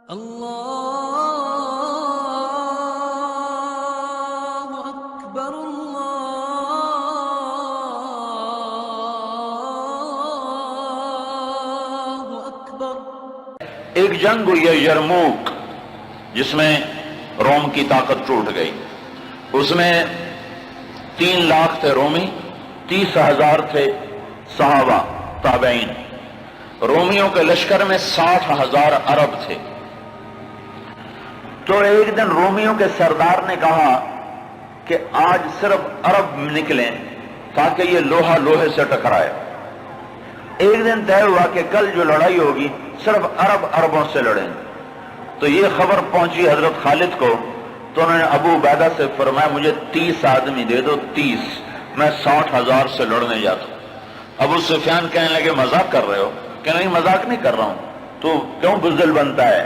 اللہ اکبر اللہ اکبر۔ ایک جنگ ہوئی ہے یرموک، جس میں روم کی طاقت ٹوٹ گئی۔ اس میں 3 لاکھ تھے رومی، 30,000 تھے صحابہ تابعین۔ رومیوں کے لشکر میں 60,000 عرب تھے۔ تو ایک دن رومیوں کے سردار نے کہا کہ آج صرف عرب نکلیں تاکہ یہ لوہا لوہے سے ٹکرائے۔ ایک دن طے ہوا کہ کل جو لڑائی ہوگی صرف عربوں سے لڑیں۔ تو یہ خبر پہنچی حضرت خالد کو، تو انہوں نے ابو عبیدہ سے فرمایا مجھے 30 آدمی دے دو، 30، میں 60,000 سے لڑنے جاتا ہوں۔ ابو سفیان کہنے لگے مذاق کر رہے ہو؟ کہ نہیں مذاق نہیں کر رہا ہوں، تو کیوں بزدل بنتا ہے؟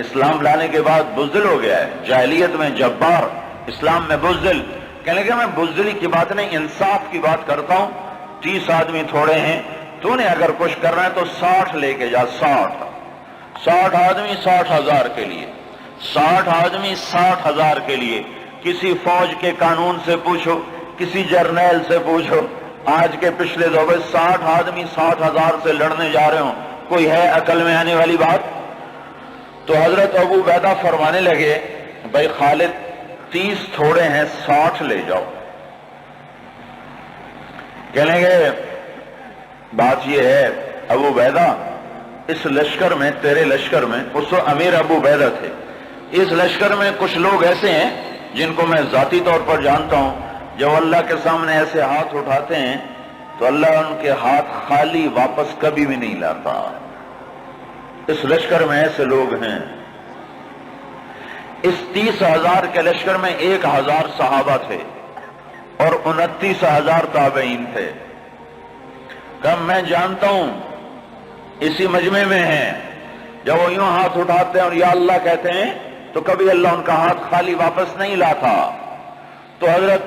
اسلام لانے کے بعد بزدل ہو گیا ہے، جاہلیت میں جبار، اسلام میں بزدل۔ کہنے لگے میں بزدلی کی بات نہیں، انصاف کی بات کرتا ہوں۔ 30 آدمی تھوڑے ہیں، تو نے اگر کچھ کرنا ہے تو 60 لے کے جا، 60 آدمی 60,000 کے لیے، 60 آدمی 60,000 کے لیے۔ کسی فوج کے قانون سے پوچھو، کسی جرنیل سے پوچھو، آج کے پچھلے دور میں 60 آدمی 60,000 سے لڑنے جا رہے ہوں، کوئی ہے عقل میں آنے والی بات؟ تو حضرت ابو عبیدہ فرمانے لگے بھائی خالد 30 تھوڑے ہیں، 60 لے جاؤ۔ کہنے لگے بات یہ ہے ابو عبیدہ، اس لشکر میں، تیرے لشکر میں، اس وقت امیر ابو عبیدہ تھے، اس لشکر میں کچھ لوگ ایسے ہیں جن کو میں ذاتی طور پر جانتا ہوں، جب اللہ کے سامنے ایسے ہاتھ اٹھاتے ہیں تو اللہ ان کے ہاتھ خالی واپس کبھی بھی نہیں لاتا۔ اس لشکر میں ایسے لوگ ہیں۔ اس 30,000 کے لشکر میں 1,000 صحابہ تھے اور 29,000 تابعین تھے۔ کہ میں جانتا ہوں اسی مجمع میں ہیں، جب وہ یوں ہاتھ اٹھاتے ہیں اور یا اللہ کہتے ہیں تو کبھی اللہ ان کا ہاتھ خالی واپس نہیں لاتا۔ تو حضرت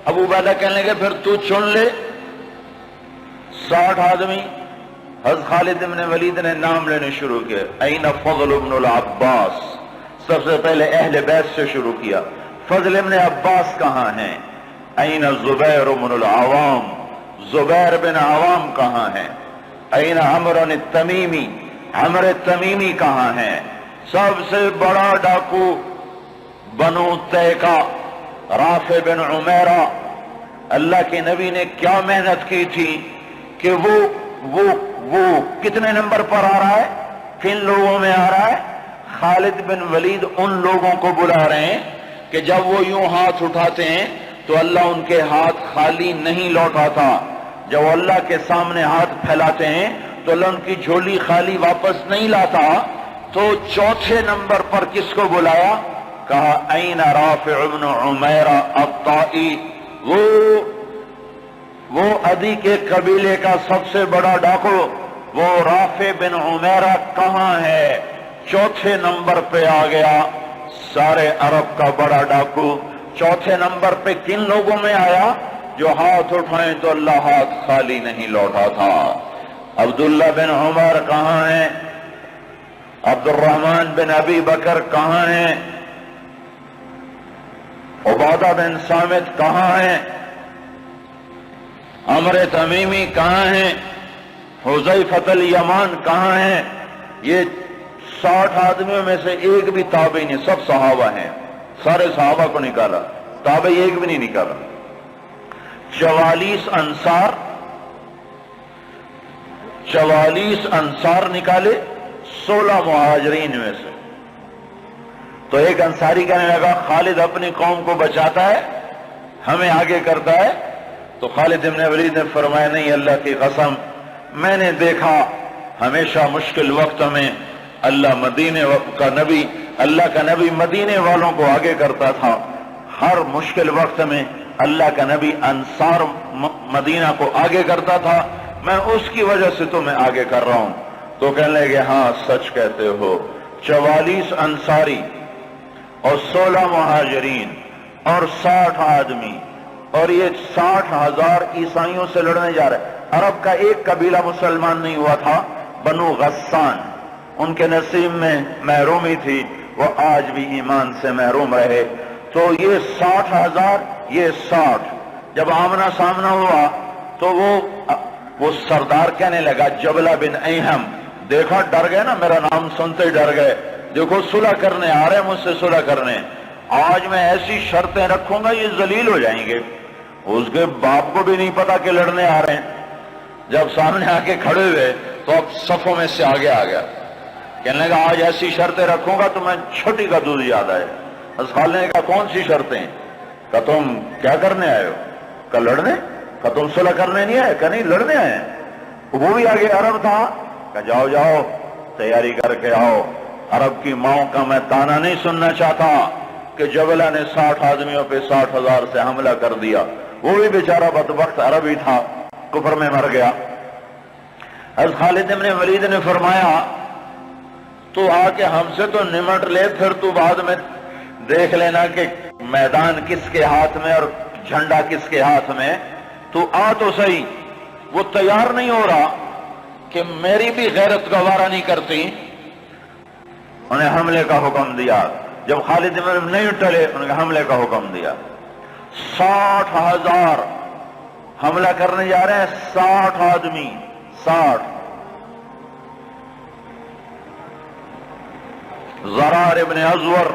ابو عبیدہ کہنے لگے پھر تو چن لے 60 آدمی۔ حضرت خالد بن ولید نے نام لینے شروع کیے، این فضل بن العباس، سب سے پہلے اہل بیت سے شروع کیا، فضل بن عباس کہاں ہیں؟ این زبیر بن العوام، زبیر بن عوام کہاں ہیں؟ این عمرو التمیمی، عمرو التمیمی کہاں ہیں؟ سب سے بڑا ڈاکو بنو تیکا، رافع بن عمیرہ۔ اللہ کے نبی نے کیا محنت کی تھی کہ وہ کتنے نمبر پر آ رہا ہے، کن لوگوں میں آ رہا ہے؟ خالد بن ولید ان لوگوں کو بلا رہے ہیں کہ جب وہ یوں ہاتھ اٹھاتے ہیں تو اللہ ان کے ہاتھ خالی نہیں لوٹاتا، جب وہ اللہ کے سامنے ہاتھ پھیلاتے ہیں تو اللہ ان کی جھولی خالی واپس نہیں لاتا۔ تو چوتھے نمبر پر کس کو بلایا؟ کہا این رافع بن عمیرہ الطائی، وہ عدی کے قبیلے کا سب سے بڑا ڈاکو، وہ رافع بن عمیرہ کہاں ہے؟ چوتھے نمبر پہ آ گیا، سارے عرب کا بڑا ڈاکو۔ چوتھے نمبر پہ کن لوگوں میں آیا؟ جو ہاتھ اٹھائیں تو اللہ ہاتھ خالی نہیں لوٹا تھا۔ عبداللہ بن عمر کہاں ہیں؟ عبد الرحمن بن ابی بکر کہاں ہیں؟ عبادہ بن صامت کہاں ہیں؟ عمرو تمیمی کہاں ہیں؟ حذیفہ الیمان کہاں ہیں؟ یہ 60 آدمیوں میں سے ایک بھی تابعی نہیں، سب صحابہ ہیں، سارے صحابہ کو نکالا، تابعی ایک بھی نہیں نکالا۔ 44 انصار نکالے 16 مہاجرین میں سے۔ تو ایک انصاری کہنے لگا خالد اپنی قوم کو بچاتا ہے، ہمیں آگے کرتا ہے۔ تو خالد بن ولید نے فرمایا نہیں، اللہ کی قسم میں نے دیکھا ہمیشہ مشکل وقت میں اللہ کا نبی مدینے والوں کو آگے کرتا تھا، ہر مشکل وقت میں اللہ کا نبی انصار مدینہ کو آگے کرتا تھا، میں اس کی وجہ سے تمہیں آگے کر رہا ہوں۔ تو کہنے لگے ہاں سچ کہتے ہو، 44 انصاری اور 16 مہاجرین اور 60 آدمی، اور یہ 60,000 عیسائیوں سے لڑنے جا رہے۔ عرب کا ایک قبیلہ مسلمان نہیں ہوا تھا، بنو غسان، ان کے نصیب میں محرومی تھی، وہ آج بھی ایمان سے محروم رہے۔ تو یہ 60,000، یہ 60، جب آمنا سامنا ہوا تو وہ سردار کہنے لگا جبلہ بن ایہم، دیکھا ڈر گئے نا، میرا نام سنتے ہی ڈر گئے، دیکھو صلح کرنے آ رہے ہیں مجھ سے صلح کرنے، آج میں ایسی شرطیں رکھوں گا یہ ذلیل ہو جائیں گے۔ اس کے باپ کو بھی نہیں پتا کہ لڑنے آ رہے ہیں، جب سامنے آ کے کھڑے ہوئے تو اب صفوں میں سے آگے آ گیا، کہنے لگا آج ایسی شرطیں رکھوں گا تو میں چھوٹی کا دودھ یاد آئے۔ خالد نے کہا کون سی شرطیں؟ کہ تم کیا کرنے آئے ہو؟ کہ لڑنے؟ کہ تم صلح کرنے نہیں آئے؟ کہ نہیں لڑنے آئے ہیں۔ وہ بھی آگے عرب تھا، کہ جاؤ جاؤ تیاری کر کے آؤ۔ عرب کی ماؤں کا میں تانا نہیں سننا چاہتا کہ جبلہ نے 60 آدمیوں پہ 60,000 سے حملہ کر دیا، وہ بھی بیچارہ بدبخت عربی تھا، کفر میں مر گیا۔ حضرت خالد بن ولید نے فرمایا تو آ کے ہم سے تو نمٹ لے، پھر تو بعد میں دیکھ لینا کہ میدان کس کے ہاتھ میں اور جھنڈا کس کے ہاتھ میں، تو آ تو صحیح۔ وہ تیار نہیں ہو رہا کہ میری بھی غیرت گوارا نہیں کرتی، انہیں حملے کا حکم دیا۔ جب خالد بن نہیں ٹلے انہیں حملے کا حکم دیا۔ 60,000 حملہ کرنے جا رہے ہیں، 60 آدمی، 60۔ زرار ابن ازور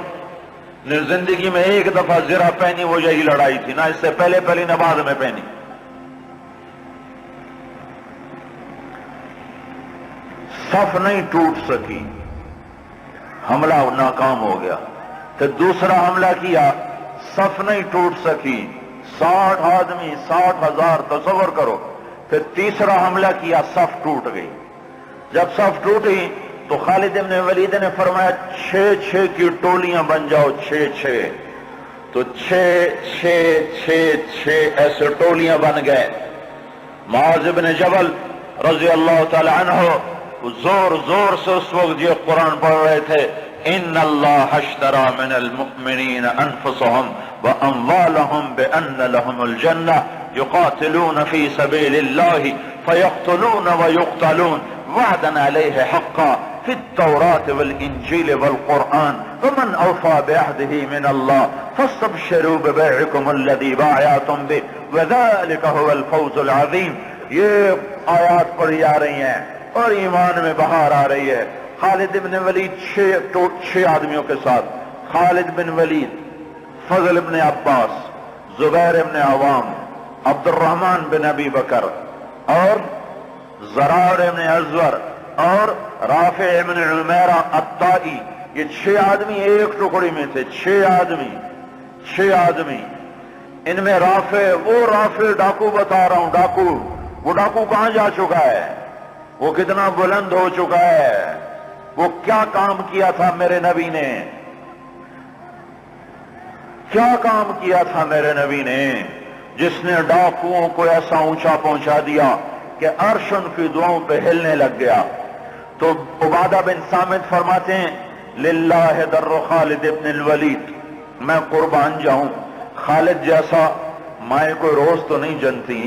نے زندگی میں ایک دفعہ زرہ پہنی، وہ یہی لڑائی تھی، نہ اس سے پہلے نہ بعد میں پہنی۔ صف نہیں ٹوٹ سکی، حملہ ناکام ہو گیا۔ پھر دوسرا حملہ کیا، صف نہیں ٹوٹ سکی، 60 آدمی، 60,000، تصور کرو۔ پھر تیسرا حملہ کیا، صف ٹوٹ گئی۔ جب صف ٹوٹی تو خالد بن ولید نے فرمایا 6 کی ٹولیاں بن جاؤ، 6 تو 6 ایسے ٹولیاں بن گئے۔ معاذ بن جبل رضی اللہ تعالی عنہ زور زور سے اس وقت یہ قرآن پڑھ رہے تھے، ان اللہ اشترى من المؤمنین انفسهم واموالهم بان لهم الجنہ یقاتلون فی سبیل اللہ فیقتلون ویقتلون وعدا علیہ حقا فی التوراة والانجیل والقرآن ومن اوفى بعهده من اللہ فاستبشروا ببیعکم الذی بايعتم به وذلك هو الفوز العظیم۔ یہ آیات پڑھی جا رہی ہیں اور ایمان میں بہار آ رہی ہے۔ خالد بن ولید 6 آدمیوں کے ساتھ، خالد بن ولید، فضل بن عباس، زبیر بن عوام، عبد الرحمن بن ابی بکر اور زرار بن ازور اور رافع بن عمیرہ الطائی، یہ 6 آدمی ایک ٹکڑی میں تھے۔ 6 آدمی، ان میں رافع، وہ رافع ڈاکو بتا رہا ہوں، ڈاکو، وہ ڈاکو کہاں جا چکا ہے، وہ کتنا بلند ہو چکا ہے، وہ کیا کام کیا تھا میرے نبی نے، کیا کام کیا تھا میرے نبی نے، جس نے ڈاکوؤں کو ایسا اونچا پہنچا دیا کہ عرش ان کی دعاؤں پہ ہلنے لگ گیا۔ تو عبادہ بن صامت فرماتے ہیں للہ در خالد ابن الولید، میں قربان جاؤں، خالد جیسا مائیں کوئی روز تو نہیں جنتی۔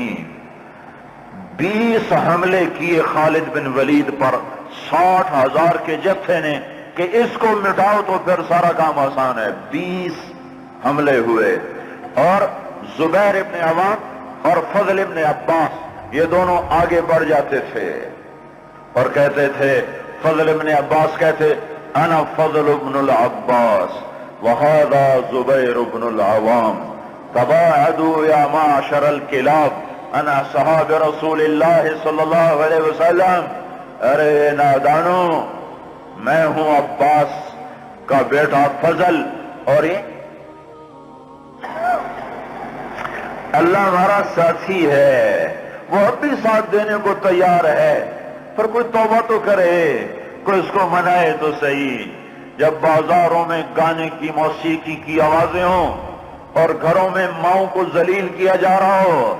20 حملے کیے خالد بن ولید پر 60,000 کے جتھے نے کہ اس کو مٹاؤ تو پھر سارا کام آسان ہے۔ 20 حملے ہوئے اور زبیر ابن عوام اور فضل ابن عباس یہ دونوں آگے بڑھ جاتے تھے اور کہتے تھے، فضل ابن عباس کہتے انا فضل ابن العباس وہذا زبیر ابن العوام تباعدوا یا معشر الکلاب انا صحاب رسول اللہ صلی اللہ علیہ وسلم۔ ارے نادانو، میں ہوں عباس کا بیٹا فضل، اور یہ اللہ ہمارا ساتھی ہے، وہ اب بھی ساتھ دینے کو تیار ہے، پر کوئی توبہ تو کرے، کوئی اس کو منائے تو صحیح۔ جب بازاروں میں گانے کی، موسیقی کی آوازیں ہوں اور گھروں میں ماؤں کو ذلیل کیا جا رہا ہو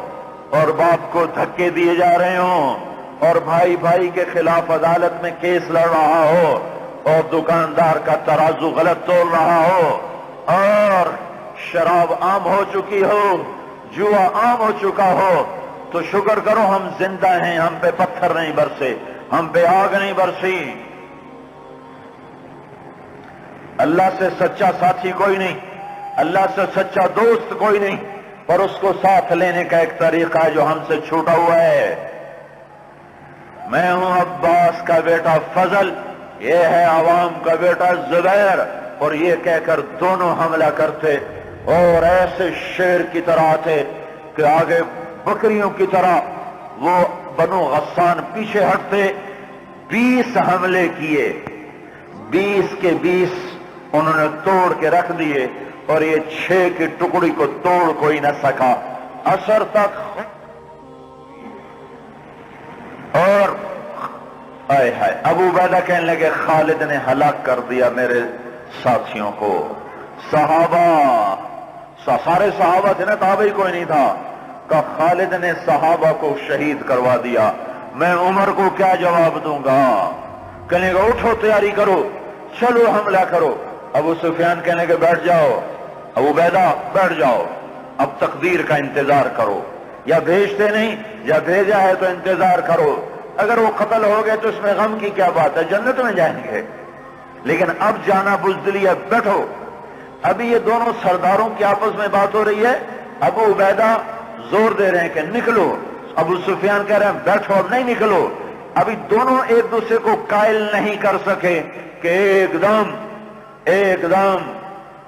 اور باپ کو دھکے دیے جا رہے ہوں اور بھائی بھائی کے خلاف عدالت میں کیس لڑ رہا ہو اور دکاندار کا ترازو غلط تول رہا ہو اور شراب عام ہو چکی ہو، جوا عام ہو چکا ہو، تو شکر کرو ہم زندہ ہیں، ہم پہ پتھر نہیں برسے، ہم پہ آگ نہیں برسی۔ اللہ سے سچا ساتھی کوئی نہیں، اللہ سے سچا دوست کوئی نہیں، پر اس کو ساتھ لینے کا ایک طریقہ ہے جو ہم سے چھوٹا ہوا ہے۔ میں ہوں عباس کا بیٹا فضل، یہ ہے عوام کا بیٹا زبیر، اور یہ کہہ کر دونوں حملہ کرتے اور ایسے شیر کی طرح تھے کہ آگے بکریوں کی طرح وہ بنو غسان پیچھے ہٹتے۔ 20 حملے کیے، 20 کے 20 انہوں نے توڑ کے رکھ دیے، اور یہ 6 کی ٹکڑی کو توڑ کوئی نہ سکا عصر تک۔ اور آئے ہائے ابو عبیدہ کہنے لگے خالد نے ہلاک کر دیا میرے ساتھیوں کو۔ صحابہ سارے صحابہ تھے نا، تابعی کوئی نہیں تھا، کہ خالد نے صحابہ کو شہید کروا دیا، میں عمر کو کیا جواب دوں گا؟ کہنے لگا اٹھو تیاری کرو، چلو حملہ کرو۔ ابو سفیان کہنے لگے بیٹھ جاؤ، ابو عبیدہ بیٹھ جاؤ، اب تقدیر کا انتظار کرو، یا بھیجتے نہیں یا بھیجا ہے تو انتظار کرو، اگر وہ قتل ہو گئے تو اس میں غم کی کیا بات ہے، جنت میں جائیں گے، لیکن اب جانا بزدلی ہے، بیٹھو۔ ابھی یہ دونوں سرداروں کی آپس میں بات ہو رہی ہے، ابو عبیدہ زور دے رہے ہیں کہ نکلو، ابو سفیان کہہ رہے ہیں بیٹھو اب نہیں نکلو۔ ابھی دونوں ایک دوسرے کو قائل نہیں کر سکے کہ ایک دم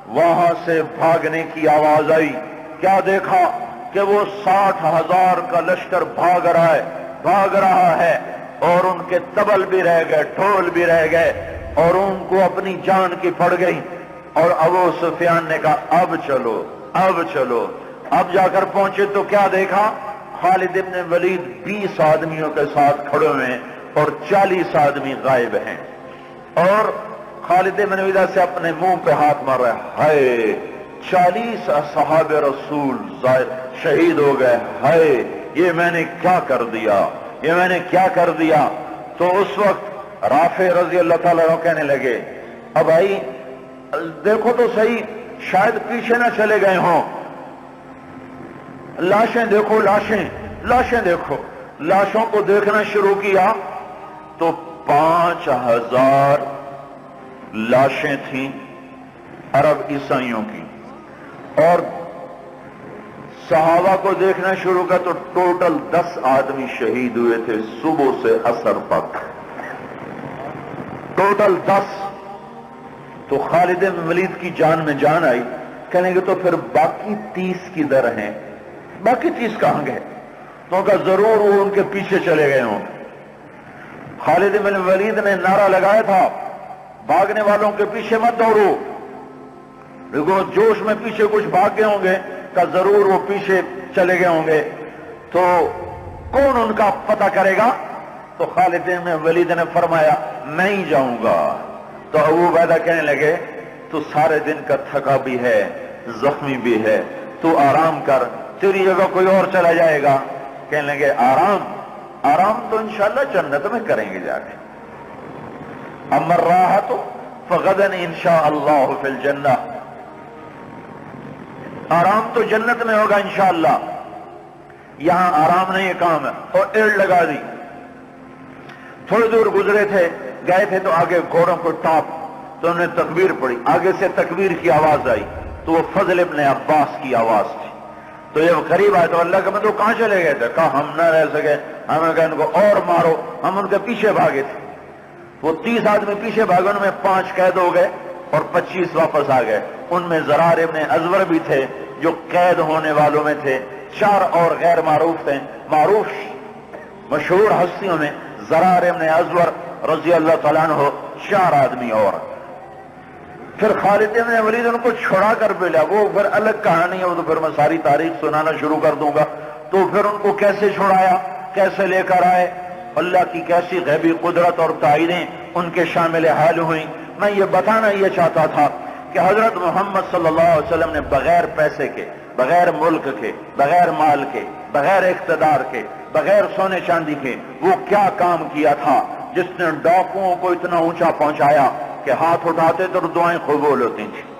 وہاں سے بھاگنے کی آواز آئی۔ کیا دیکھا کہ وہ 60,000 کا لشکر بھاگ رہا ہے، اور ان کے طبل بھی رہ گئے، ڈھول بھی رہ گئے، اور ان کو اپنی جان کی پڑ گئی۔ اور ابو سفیان نے کہا اب چلو، اب جا کر پہنچے تو کیا دیکھا؟ خالد ابن ولید 20 آدمیوں کے ساتھ کھڑے ہوئے ہیں اور 40 آدمی غائب ہیں، اور خالد ابن ولید سے اپنے منہ پہ ہاتھ مار رہا ہے، ہائے 40 اصحاب رسول شہید ہو گئے، ہائے یہ میں نے کیا کر دیا۔ تو اس وقت رافع رضی اللہ تعالیٰ عنہ کہنے لگے اب بھائی دیکھو تو صحیح، شاید پیچھے نہ چلے گئے ہوں، لاشیں دیکھو، لاشیں دیکھو۔ لاشوں کو دیکھنا شروع کیا تو 5,000 لاشیں تھیں عرب عیسائیوں کی، اور صحابہ کو دیکھنا شروع کیا تو ٹوٹل 10 آدمی شہید ہوئے تھے صبح سے عصر تک، ٹوٹل 10۔ تو خالد بن ولید کی جان میں جان آئی، کہنے گے تو پھر باقی 30 کدھر ہیں؟ باقی 30 کہاں گئے؟ تو کہا ضرور وہ ان کے پیچھے چلے گئے ہوں۔ خالد بن ولید نے نعرہ لگایا تھا بھاگنے والوں کے پیچھے مت دوڑو، دیکھو جوش میں پیچھے کچھ بھاگ گئے ہوں گے، کہ ضرور وہ پیچھے چلے گئے ہوں گے، تو کون ان کا پتہ کرے گا؟ تو خالد بن ولید نے فرمایا میں ہی جاؤں گا۔ تو ابو عبیدہ کہنے لگے تو سارے دن کا تھکا بھی ہے، زخمی بھی ہے، تو آرام کر، تیری جگہ کوئی اور چلا جائے گا۔ کہنے لگے آرام تو انشاءاللہ جنت میں کریں گے جا کے، اما الراحۃ فغدا انشاءاللہ فی الجنہ، آرام تو جنت میں ہوگا انشاءاللہ، یہاں آرام نہیں کام ہے۔ اور ایڑ لگا دی، تھوڑی دور گزرے تھے، گئے تھے تو آگے گھوڑوں کو ٹاپ، تو انہوں نے تکبیر پڑھی، آگے سے تکبیر کی آواز آئی تو وہ فضل ابن عباس کی آواز تھی۔ تو جب قریب آئے تو اللہ کا تو کہاں چلے گئے تھے؟ کہا ہم نہ رہ سکے، ہمیں کہا ان کو اور مارو، ہم ان کے پیچھے بھاگے تھے۔ وہ 30 آدمی پیچھے بھاگے، ان میں 5 قید ہو گئے اور 25 واپس آ گئے۔ ان میں زرار ابن ازور بھی تھے جو قید ہونے والوں میں تھے، 4 اور غیر معروف تھے، معروف مشہور ہستیوں میں زرار ابن ازور رضی اللہ تعالیٰ عنہ، 4 آدمی اور۔ پھر خالد بن ولید ان کو چھڑا کر بھیجا، وہ پھر الگ کہانی ہے، وہ تو پھر میں ساری تاریخ سنانا شروع کر دوں گا۔ تو پھر ان کو کیسے چھڑایا، کیسے لے کر آئے، اللہ کی کیسی غیبی قدرت اور تائیدیں ان کے شامل حال ہوئیں۔ میں یہ بتانا یہ چاہتا تھا کہ حضرت محمد صلی اللہ علیہ وسلم نے بغیر پیسے کے، بغیر ملک کے، بغیر مال کے، بغیر اقتدار کے، بغیر سونے چاندی کے وہ کیا کام کیا تھا جس نے ڈاکوؤں کو اتنا اونچا پہنچایا کہ ہاتھ اٹھاتے تو دعائیں قبول ہوتی تھیں۔